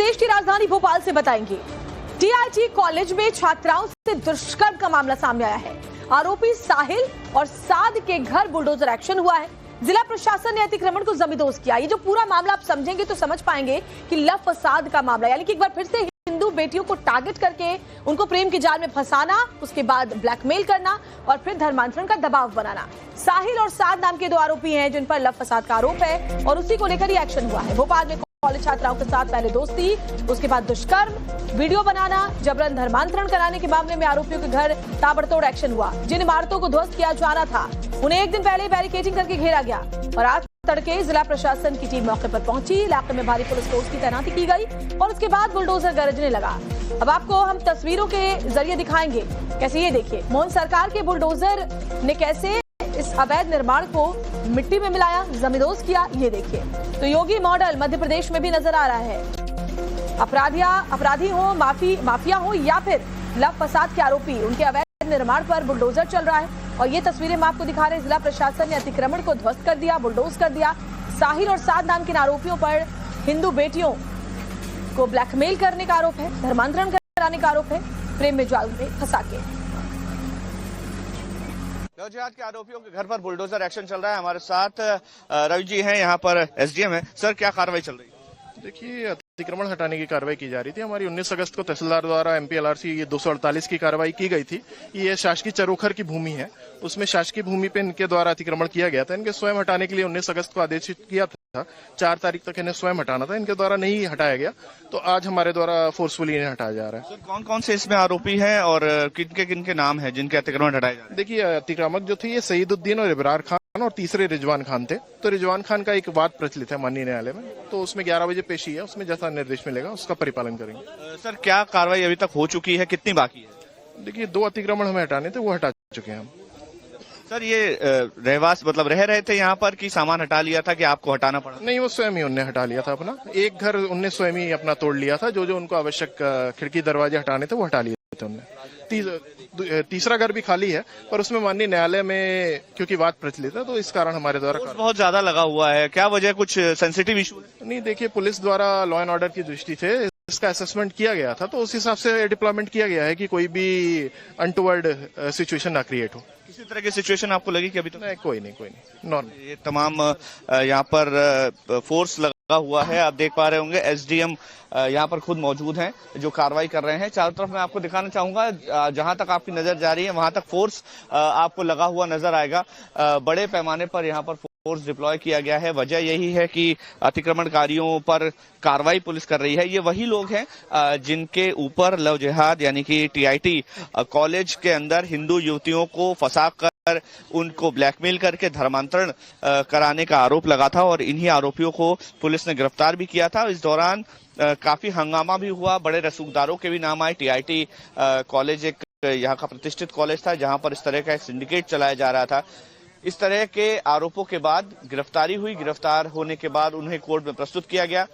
प्रदेश की राजधानी भोपाल से बताएंगे। टीआईटी कॉलेज में छात्राओं से दुष्कर्म का मामला सामने आया है। आरोपी साहिल और साद के घर बुलडोजर एक्शन हुआ है। जिला प्रशासन ने अतिक्रमण को जमींदोज किया। ये जो पूरा मामला आप समझेंगे तो समझ पाएंगे कि लव फसाद का मामला, यानी कि एक बार फिर से हिंदू बेटियों को टारगेट करके उनको प्रेम के जाल में फंसाना, उसके बाद ब्लैकमेल करना और फिर धर्मांतरण का दबाव बनाना। साहिल और साद नाम के दो आरोपी हैं जिन पर लव फसाद का आरोप है और उसी को लेकर ये एक्शन हुआ है। भोपाल में कॉलेज छात्राओं के साथ पहले दोस्ती, उसके बाद दुष्कर्म, वीडियो बनाना, जबरन धर्मांतरण कराने के मामले में आरोपियों के घर ताबड़तोड़ एक्शन हुआ। जिन इमारतों को ध्वस्त किया जाना था उन्हें एक दिन पहले बैरिकेडिंग करके घेरा गया और आज तड़के जिला प्रशासन की टीम मौके पर पहुंची। इलाके में भारी पुलिस फोर्स की तैनाती की गई और उसके बाद बुलडोजर गरजने लगा। अब आपको हम तस्वीरों के जरिए दिखाएंगे कैसे, ये देखिए मोहन सरकार के बुलडोजर ने कैसे इस अवैध निर्माण को मिट्टी में मिलाया, जमींदोज किया। ये देखिए, तो योगी मॉडल मध्य प्रदेश में भी नजर आ रहा है। अपराधी हो, माफिया हो या फिर लव फसाद के आरोपी, उनके अवैध निर्माण पर बुलडोजर चल रहा है। और ये तस्वीरें हम आपको दिखा रहे हैं। जिला प्रशासन ने अतिक्रमण को ध्वस्त कर दिया, बुलडोज कर दिया। साहिल और साद नाम के आरोपियों पर हिंदू बेटियों को ब्लैकमेल करने का आरोप है, धर्मांतरण कराने का आरोप है, प्रेम में जाल में फंसा के। लव जिहाद के आरोपियों के घर पर बुलडोजर एक्शन चल रहा है। हमारे साथ रवि जी हैं, यहाँ पर एसडीएम है। सर, क्या कार्रवाई चल रही है? देखिए, अतिक्रमण हटाने की कार्रवाई की जा रही थी। हमारी 19 अगस्त को तहसीलदार द्वारा एमपीएलआरसी ये 248 की कार्रवाई की गई थी। ये शासकीय चरोखर की भूमि है, उसमें शासकीय भूमि पे इनके द्वारा अतिक्रमण किया गया था। इनके स्वयं हटाने के लिए 19 अगस्त को आदेशित किया था। 4 तारीख तक इन्हें स्वयं हटाना था, इनके द्वारा नहीं हटाया गया, तो आज हमारे द्वारा फोर्सफुली इन्हें हटाया जा रहा है। सर, कौन कौन से इसमें आरोपी हैं और किनके नाम है जिनके अतिक्रमण हटाए जा रहे हैं? देखिए, अतिक्रमक जो थे ये सईदुद्दीन और इब्रार खान और तीसरे रिजवान खान थे। तो रिजवान खान का एक वाद प्रचलित है माननीय न्यायालय में, तो उसमें 11 बजे पेशी है, उसमें जैसा निर्देश मिलेगा उसका परिपालन करेंगे। सर, क्या कार्रवाई अभी तक हो चुकी है, कितनी बाकी है? देखिए, 2 अतिक्रमण हमें हटाने थे, वो हटा चुके हैं हम। सर, ये रहवास मतलब रह रहे थे यहाँ पर कि सामान हटा लिया था कि आपको हटाना पड़ा? नहीं, वो स्वयं ही उनने हटा लिया था अपना। एक घर उनने स्वयं ही अपना तोड़ लिया था। जो उनको आवश्यक खिड़की दरवाजे हटाने थे वो हटा लिए थे उनने। तीसरा घर भी खाली है, पर उसमें माननीय न्यायालय में क्योंकि वाद प्रचलित है तो इस कारण हमारे द्वारा बहुत ज्यादा लगा हुआ है। क्या वजह, कुछ सेंसिटिव इशू? नहीं, देखिए, पुलिस द्वारा लॉ एंड ऑर्डर की दृष्टि से इसका असेसमेंट किया गया था, तो उस हिसाब से डिप्लॉयमेंट किया गया है कि कोई भी अनटुवर्ड सिचुएशन ना क्रिएट हो। किसी तरह की सिचुएशन आपको लगी कि अभी तो? नहीं, कोई नहीं, नॉर्मल। ये तमाम यहाँ पर फोर्स लगा हुआ है। आप देख पा रहे होंगे एसडीएम यहाँ पर खुद मौजूद हैं जो कार्रवाई कर रहे हैं। चारों तरफ मैं आपको दिखाना चाहूंगा, जहां तक आपकी नजर जा रही है वहां तक फोर्स आपको लगा हुआ नजर आएगा। बड़े पैमाने पर यहाँ पर फोर्स डिप्लॉय किया गया है। वजह यही है कि अतिक्रमणकारियों पर कार्रवाई पुलिस कर रही है। ये वही लोग हैं जिनके ऊपर लव जिहाद यानी कि टीआईटी कॉलेज के अंदर हिंदू युवतियों को फंसाकर उनको ब्लैकमेल करके धर्मांतरण कराने का आरोप लगा था और इन्हीं आरोपियों को पुलिस ने गिरफ्तार भी किया था। इस दौरान काफी हंगामा भी हुआ, बड़े रसूखदारों के भी नाम आए। टीआईटी कॉलेज एक यहाँ का प्रतिष्ठित कॉलेज था जहां पर इस तरह का एक सिंडिकेट चलाया जा रहा था। इस तरह के आरोपों के बाद गिरफ्तारी हुई। गिरफ्तार होने के बाद उन्हें कोर्ट में प्रस्तुत किया गया।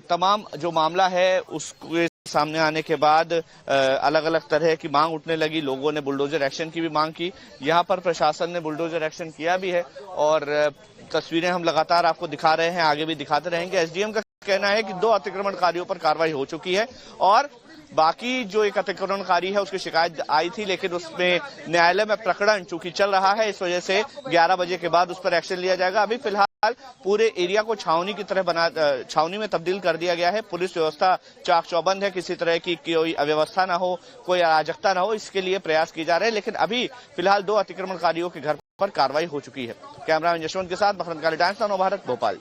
तमाम जो मामला है उसके सामने आने के बाद अलग अलग तरह की मांग उठने लगी। लोगों ने बुलडोजर एक्शन की भी मांग की। यहाँ पर प्रशासन ने बुलडोजर एक्शन किया भी है और तस्वीरें हम लगातार आपको दिखा रहे हैं, आगे भी दिखाते रहेंगे। एसडीएम का कहना है कि 2 अतिक्रमणकारियों पर कार्रवाई हो चुकी है और बाकी जो एक अतिक्रमणकारी है उसकी शिकायत आई थी, लेकिन उसमें न्यायालय में प्रकरण चूंकि चल रहा है, इस वजह से 11 बजे के बाद उस पर एक्शन लिया जाएगा। अभी फिलहाल पूरे एरिया को छावनी की तरह छावनी में तब्दील कर दिया गया है। पुलिस व्यवस्था चाक चौबंद है, किसी तरह की कोई अव्यवस्था ना हो, कोई अराजकता ना हो, इसके लिए प्रयास किए जा रहे हैं। लेकिन अभी फिलहाल 2 अतिक्रमणकारियों के घर पर कार्रवाई हो चुकी है। कैमरामैन यशवंत के साथ मखरंद काली, टाइम्स नव भारत, भोपाल।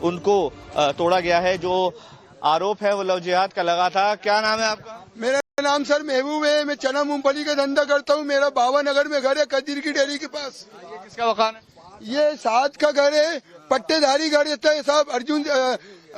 उनको तोड़ा गया है। जो आरोप है वो लव जिहाद का लगा था। क्या नाम है आपका? मेरा नाम सर महबूब है। मैं चना मूंगफली का धंधा करता हूँ। मेरा बाबानगर में घर है, कदीर की डेयरी के पास। ये किसका मकान है? ये साद का घर है, पट्टेदारी घर रहता है साहब। अर्जुन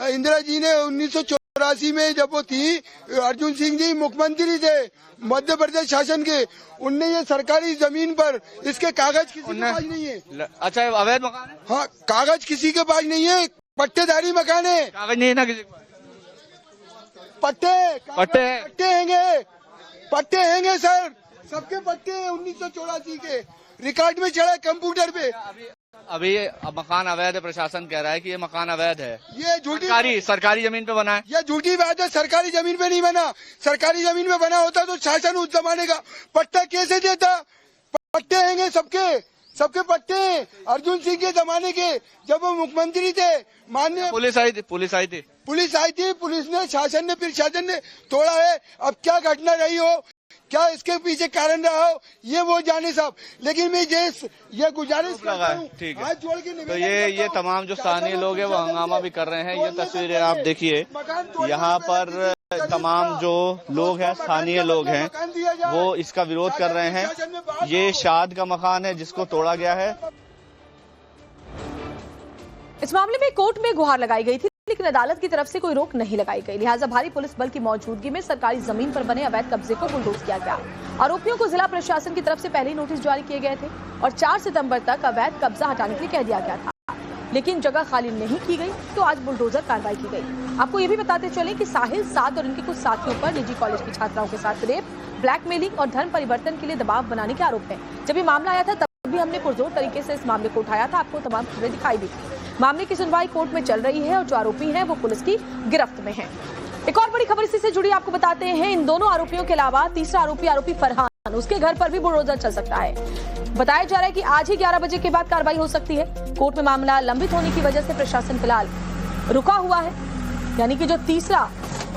इंदिरा जी ने 1984 में जब वो थी, अर्जुन सिंह जी मुख्यमंत्री थे मध्य प्रदेश शासन के, उनने ये सरकारी जमीन पर, इसके कागज किसी के पास नहीं है। अच्छा, अवैध मकान है? हाँ, कागज किसी के पास नहीं है, पट्टेदारी मकान है। कागज नहीं है ना किसी के पास? पट्टे हैंगे सर, सबके पट्टे हैं 1984 के, रिकॉर्ड में चढ़ा कंप्यूटर पे। अभी मकान अवैध है, प्रशासन कह रहा है कि ये मकान अवैध है। ये झूठी सरकारी जमीन पे बना है। ये झूठी बात है, सरकारी जमीन पे नहीं बना। सरकारी जमीन पे बना होता तो शासन उस जमाने का पट्टा कैसे देता? पट्टे हैंगे सबके पट्टे हैं। अर्जुन सिंह के जमाने के, जब वो मुख्यमंत्री थे, माननीय पुलिस आई थी। पुलिस ने शासन ने तोड़ा है। अब क्या घटना रही हो, क्या इसके पीछे कारण रहा हो, ये वो जाने साहब। लेकिन मैं ये गुजारिश करता हूं, ठीक है, हाथ जोड़ के तो ये तमाम जो स्थानीय लोग हैं वो हंगामा भी कर रहे हैं। ये तस्वीरें आप देखिए, यहाँ पर तमाम जो लोग हैं, स्थानीय लोग हैं, वो इसका विरोध कर रहे हैं। ये शाद का मकान है जिसको तोड़ा गया है। इस मामले में कोर्ट में गुहार लगाई गई थी, लेकिन अदालत की तरफ से कोई रोक नहीं लगाई गई। लिहाजा भारी पुलिस बल की मौजूदगी में सरकारी जमीन पर बने अवैध कब्जे को बुलडोज किया गया। आरोपियों को जिला प्रशासन की तरफ से पहले ही नोटिस जारी किए गए थे और 4 सितंबर तक अवैध कब्जा हटाने के लिए कह दिया गया था, लेकिन जगह खाली नहीं की गई तो आज बुलडोजर कार्रवाई की गई। आपको ये भी बताते चले कि साहिल, साद और इनके कुछ साथियों पर निजी कॉलेज की छात्राओं के साथ रेप, ब्लैकमेलिंग और धर्म परिवर्तन के लिए दबाव बनाने के आरोप है। जब ये मामला आया था तब भी हमने पुरजोर तरीके से इस मामले को उठाया था, आपको तमाम खबरें दिखाई दी थी। मामले की सुनवाई कोर्ट में चल रही है और जो आरोपी हैं वो पुलिस की गिरफ्त में हैं। एक और बड़ी खबर इसी से जुड़ी आपको बताते हैं। इन दोनों आरोपियों के अलावा तीसरा आरोपी फरहान, उसके घर पर भी बुलडोजर चल सकता है। बताया जा रहा है कि आज ही 11 बजे के बाद कार्रवाई हो सकती है। कोर्ट में मामला लंबित होने की वजह से प्रशासन फिलहाल रुका हुआ है। यानी कि जो तीसरा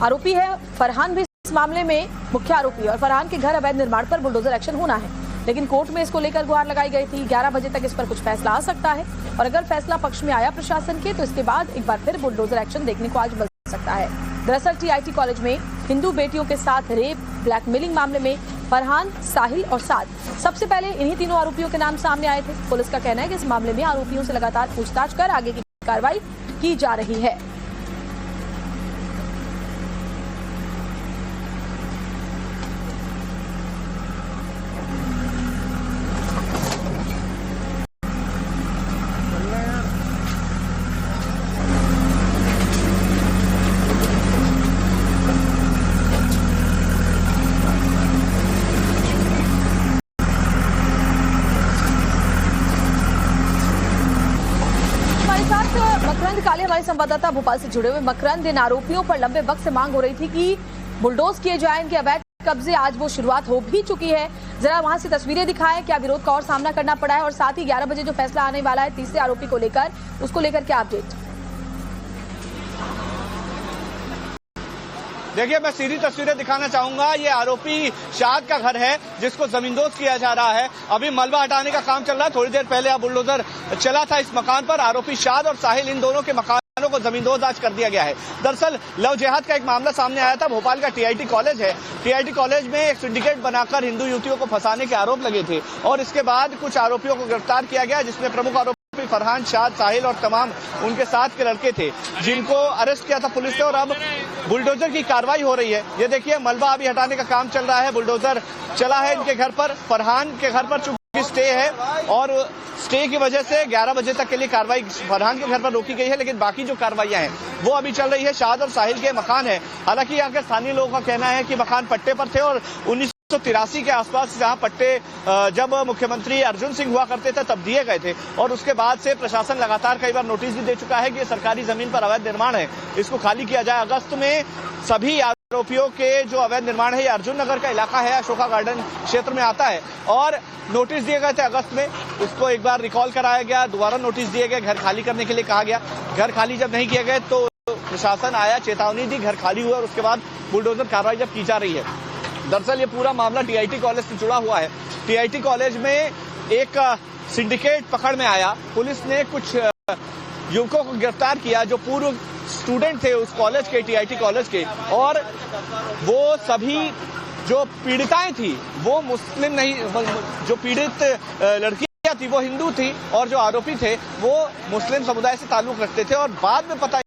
आरोपी है फरहान भी इस मामले में मुख्य आरोपी, और फरहान के घर अवैध निर्माण पर बुलडोजर एक्शन होना है, लेकिन कोर्ट में इसको लेकर गुहार लगाई गई थी। 11 बजे तक इस पर कुछ फैसला आ सकता है और अगर फैसला पक्ष में आया प्रशासन के तो इसके बाद एक बार फिर बुलडोजर एक्शन देखने को आज मिल सकता है। दरअसल टीआईटी कॉलेज में हिंदू बेटियों के साथ रेप, ब्लैकमेलिंग मामले में फरहान, साहिल और साद सबसे पहले इन्हीं तीनों आरोपियों के नाम सामने आए थे। पुलिस का कहना है कि इस मामले में आरोपियों से लगातार पूछताछ कर आगे की कार्रवाई की जा रही है। मकरंद काले हमारे संवाददाता भोपाल से जुड़े हुए। मकरंद, इन आरोपियों पर लंबे वक्त से मांग हो रही थी कि बुलडोज किए जाए इनके अवैध कब्जे। आज वो शुरुआत हो भी चुकी है। जरा वहां से तस्वीरें दिखाएं, क्या विरोध का और सामना करना पड़ा है, और साथ ही 11 बजे जो फैसला आने वाला है तीसरे आरोपी को लेकर, उसको लेकर क्या अपडेट? देखिए, मैं सीधी तस्वीरें दिखाना चाहूंगा। ये आरोपी शाद का घर है जिसको जमींदोज किया जा रहा है। अभी मलबा हटाने का काम चल रहा है। थोड़ी देर पहले अब बुलडोजर चला था इस मकान पर। आरोपी शाद और साहिल, इन दोनों के मकानों को जमींदोज आज कर दिया गया है। दरअसल लव जिहाद का एक मामला सामने आया था। भोपाल का टीआईटी कॉलेज है। टीआईटी कॉलेज में एक सिंडिकेट बनाकर हिंदू युवतियों को फंसाने के आरोप लगे थे और इसके बाद कुछ आरोपियों को गिरफ्तार किया गया, जिसमें प्रमुख आरोपी फरहान, शाद, साहिल और तमाम उनके साथ के लड़के थे, जिनको अरेस्ट किया था पुलिस ने। और अब बुलडोजर की कार्रवाई हो रही है। ये देखिए, मलबा अभी हटाने का काम चल रहा है। बुलडोजर चला है इनके घर पर। फरहान के घर पर चूंकि स्टे है और स्टे की वजह से 11 बजे तक के लिए कार्रवाई फरहान के घर पर रोकी गई है, लेकिन बाकी जो कार्रवाइयां हैं वो अभी चल रही है। शाद और साहिल के मकान है। हालांकि यहाँ के स्थानीय लोगों का कहना है कि मकान पट्टे पर थे और 1983 के आसपास जहां पट्टे जब मुख्यमंत्री अर्जुन सिंह हुआ करते थे तब दिए गए थे, और उसके बाद से प्रशासन लगातार कई बार नोटिस भी दे चुका है कि ये सरकारी जमीन पर अवैध निर्माण है, इसको खाली किया जाए। अगस्त में सभी आरोपियों के जो अवैध निर्माण है, ये अर्जुन नगर का इलाका है, अशोका गार्डन क्षेत्र में आता है, और नोटिस दिए गए थे अगस्त में। उसको एक बार रिकॉल कराया गया, दोबारा नोटिस दिए गए, घर खाली करने के लिए कहा गया। घर खाली जब नहीं किए गए तो प्रशासन आया, चेतावनी दी, घर खाली हुआ और उसके बाद बुलडोजर कार्रवाई जब की जा रही है। दरअसल ये पूरा मामला टीआईटी कॉलेज से जुड़ा हुआ है। टीआईटी कॉलेज में एक सिंडिकेट पकड़ में आया। पुलिस ने कुछ युवकों को गिरफ्तार किया जो पूर्व स्टूडेंट थे उस कॉलेज के, टीआईटी कॉलेज के, और वो सभी जो पीड़िताएं थी वो मुस्लिम नहीं, जो पीड़ित लड़कियां थी वो हिंदू थी और जो आरोपी थे वो मुस्लिम समुदाय से ताल्लुक रखते थे। और बाद में पता